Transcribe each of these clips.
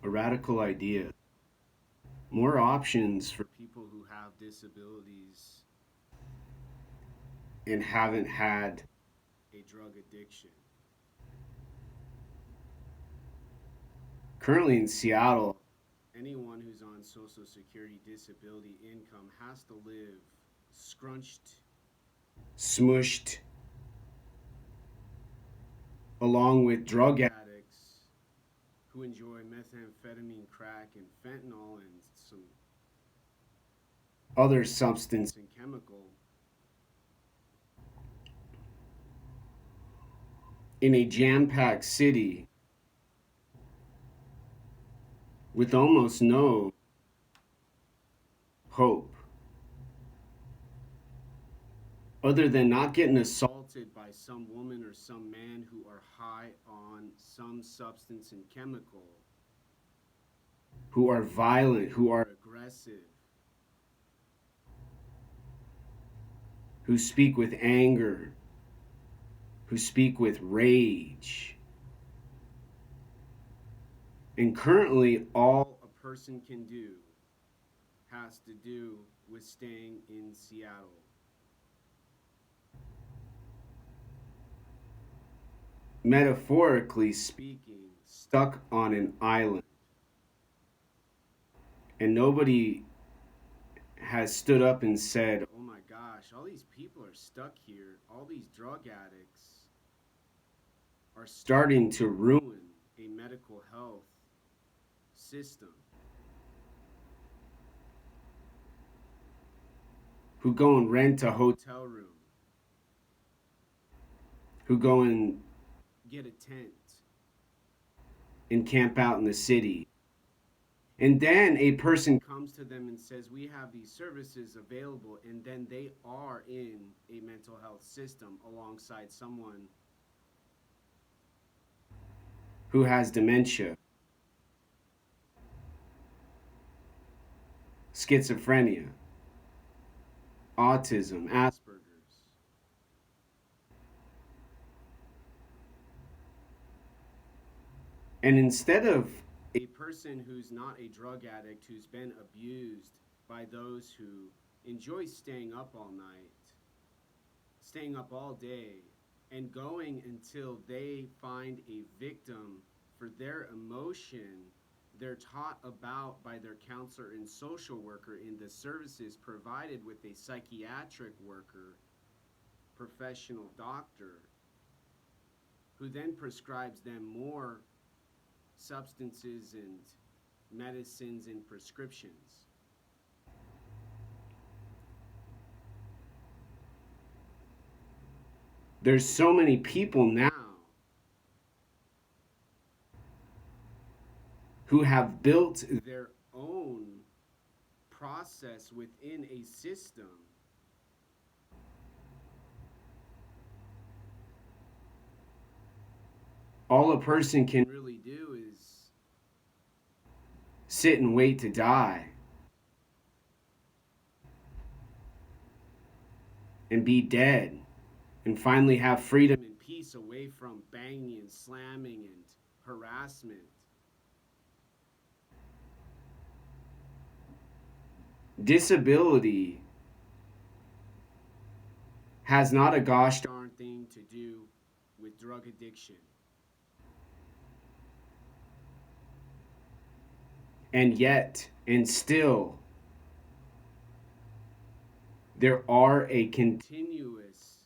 a radical idea. More options for people who have disabilities and haven't had a drug addiction. Currently in Seattle, anyone who's on Social Security disability income has to live scrunched, smushed, along with drug addicts who enjoy methamphetamine, crack, and fentanyl, and some other substance and chemical in a jam packed city with almost no hope other than not getting assaulted by some woman or some man who are high on some substance and chemical, who are violent, who are aggressive, who speak with anger, who speak with rage. And currently, all a person can do has to do with staying in Seattle. Metaphorically speaking, stuck on an island. And nobody has stood up and said, oh my gosh, all these people are stuck here. All these drug addicts are starting to ruin a medical health system. Who go and rent a hotel room, who go and get a tent and camp out in the city. And then a person comes to them and says, we have these services available, and then they are in a mental health system alongside someone who has dementia, schizophrenia, autism, Asperger's. And instead of a person who's not a drug addict, who's been abused by those who enjoy staying up all night, staying up all day, and going until they find a victim for their emotion, they're taught about by their counselor and social worker in the services provided with a psychiatric worker, professional doctor, who then prescribes them more substances and medicines and prescriptions. There's so many people now who have built their own process within a system all a person can really do is sit and wait to die and be dead and finally have freedom and peace away from banging and slamming and harassment. Disability has not a gosh darn thing to do with drug addiction. And yet, and still, there are a continuous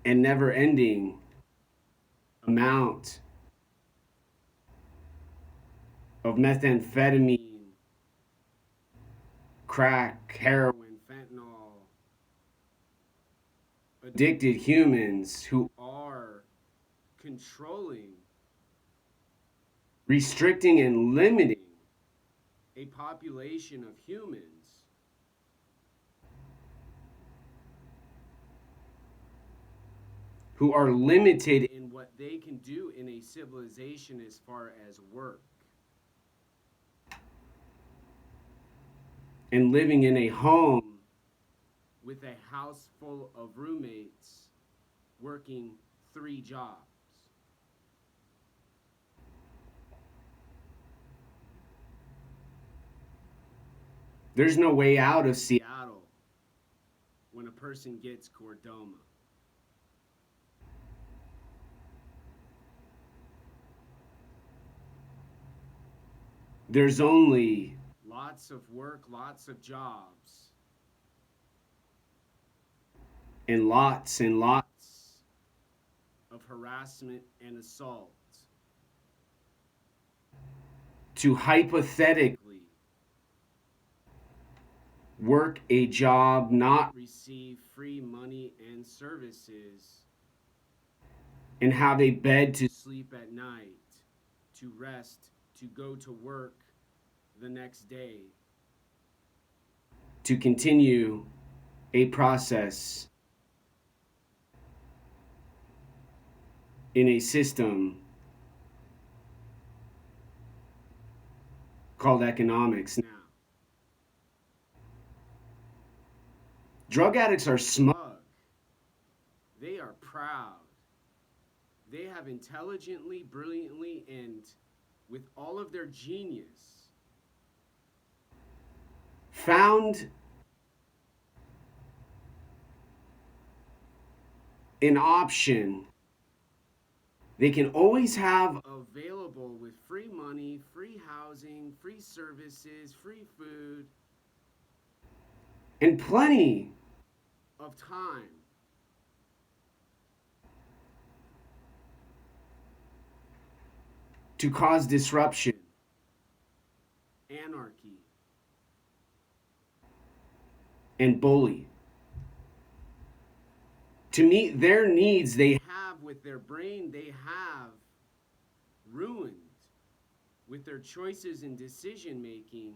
and never ending amount of methamphetamine, crack, heroin, fentanyl, addicted humans who are controlling, restricting, and limiting a population of humans who are limited in what they can do in a civilization as far as work and living in a home with a house full of roommates working 3 jobs. There's no way out of Seattle when a person gets chordoma. There's only lots of work, lots of jobs, and lots of harassment and assault to hypothetically work a job, not receive free money and services, and have a bed to sleep at night, to rest, to go to work the next day, to continue a process in a system called economics now. Drug addicts are smug. They are proud. They have intelligently, brilliantly, and with all of their genius found an option they can always have available with free money, free housing, free services, free food, and plenty of time to cause disruption, anarchy, and bully. To meet their needs, they have with their brain, they have ruined with their choices and decision making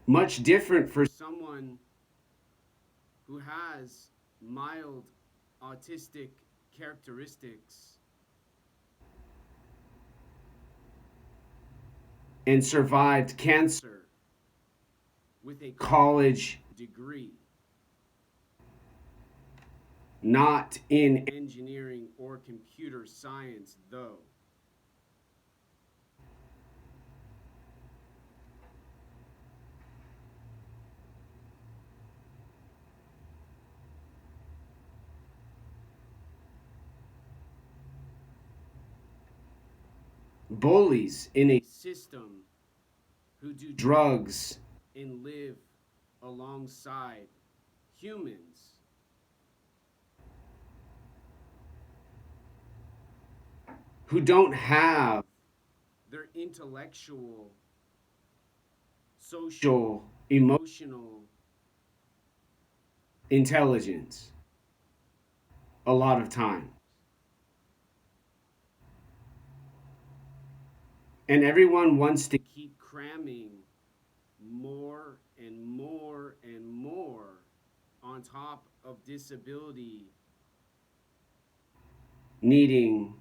much different for someone who has mild autistic characteristics and survived cancer with a college degree, not in engineering or computer science, though. Bullies in a system who do drugs and live alongside humans who don't have their intellectual, social, emotional intelligence a lot of time. And everyone wants to keep cramming more and more and more on top of disability, needing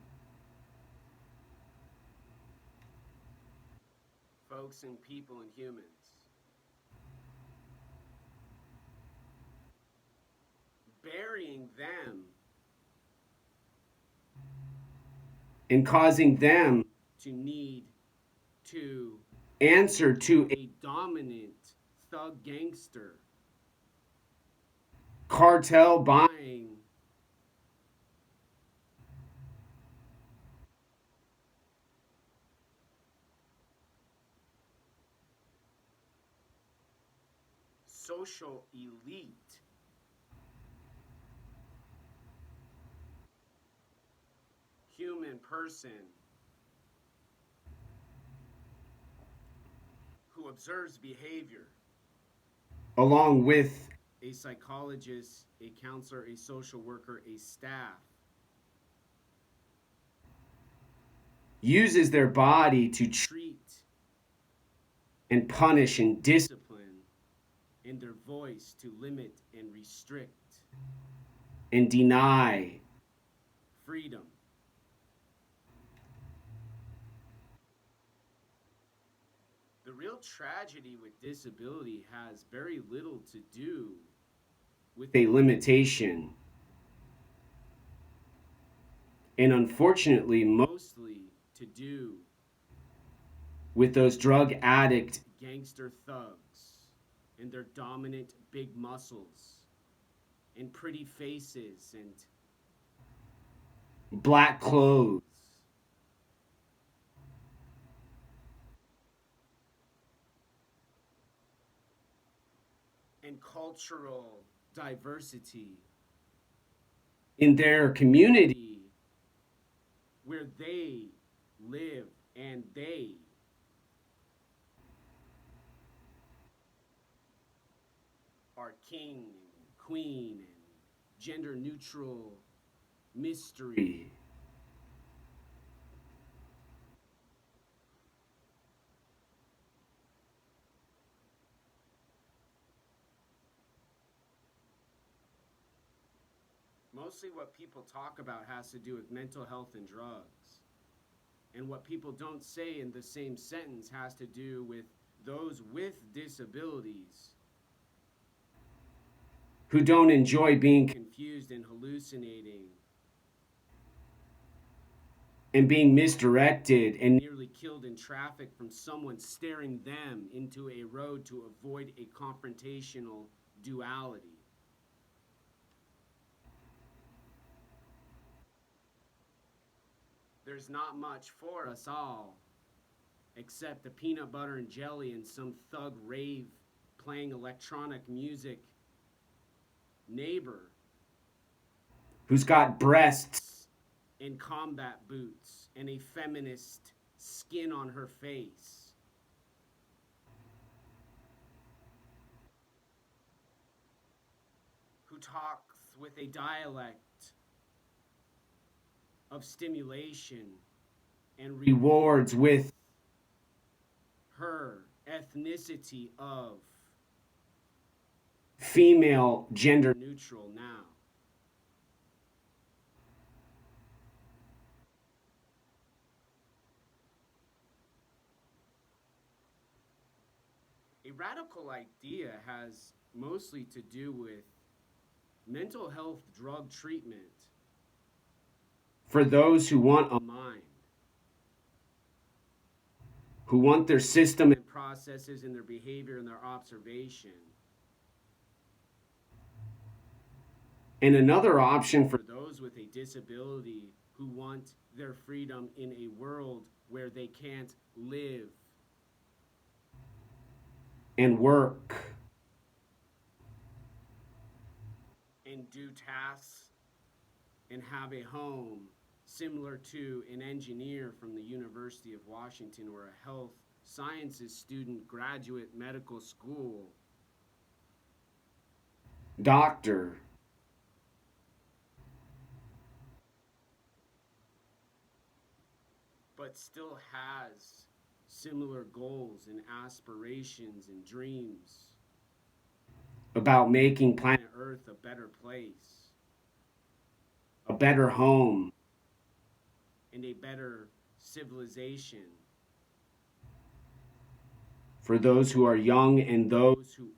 folks and people and humans. Burying them and causing them to need to answer to a dominant thug gangster, cartel buying, social elite, human person who observes behavior along with a psychologist, a counselor, a social worker, a staff, uses their body to treat and punish and discipline, and their voice to limit and restrict and deny freedom. The real tragedy with disability has very little to do with a limitation and unfortunately, mostly to do with those drug addict gangster thugs and their dominant big muscles and pretty faces and black clothes and cultural diversity in their community where they live and they are king and queen and gender neutral mystery. Mostly what people talk about has to do with mental health and drugs. And what people don't say in the same sentence has to do with those with disabilities who don't enjoy being confused and hallucinating and being misdirected and nearly killed in traffic from someone staring them into a road to avoid a confrontational duality. There's not much for us all except the peanut butter and jelly and some thug rave playing electronic music neighbor who's got breasts and combat boots and a feminist skin on her face, who talks with a dialect of stimulation and rewards with her ethnicity of female gender neutral now. A radical idea has mostly to do with mental health drug treatment for those who want a mind, who want their system and processes and their behavior and their observation. And another option for those with a disability who want their freedom in a world where they can't live and work and do tasks and have a home similar to an engineer from the University of Washington or a health sciences student graduate medical school doctor, but still has similar goals and aspirations and dreams about making planet Earth a better place, a better home, and a better civilization for those who are young and those who